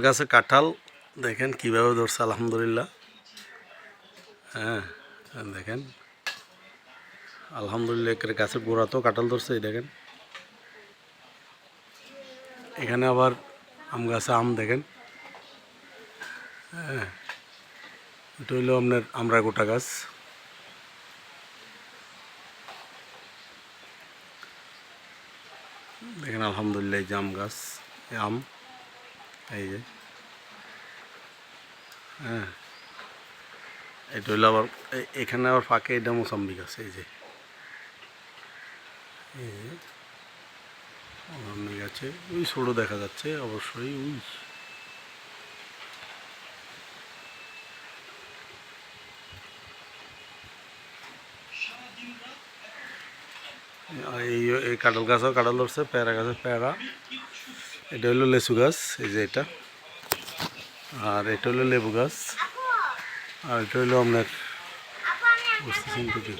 গাছে কাঁঠাল দেখেন কিভাবে ধরছে আলহামদুলিল্লাহ। হ্যাঁ দেখেন আলহামদুলিল্লাহ গাছের গোড়াতেও কাঁঠাল ধরছে। এই দেখেন এখানে আবার আম গাছে আম দেখেন। হ্যাঁ এটা হইল আপনার আমরা গোটা গাছ। দেখেন আলহামদুলিল্লাহ এই যে আম গাছ, আম এই যে। হ্যাঁ এটা হইলো আবার এখানে আবার ফাঁকে এটা মোসাম্বি গাছ। এই যে মোসাম্বি গাছে ওই ছোটো দেখা যাচ্ছে অবশ্যই। এই কাঁঠাল গাছও কাঁঠাল ধরছে, পেয়ারা গাছের পেয়ারা। এটা হলো লেচু গাছ, এই যে এটা। আর এটা হলো লেবু গাছ। আর এটা হলো আপনার বুঝতেছেন তো কি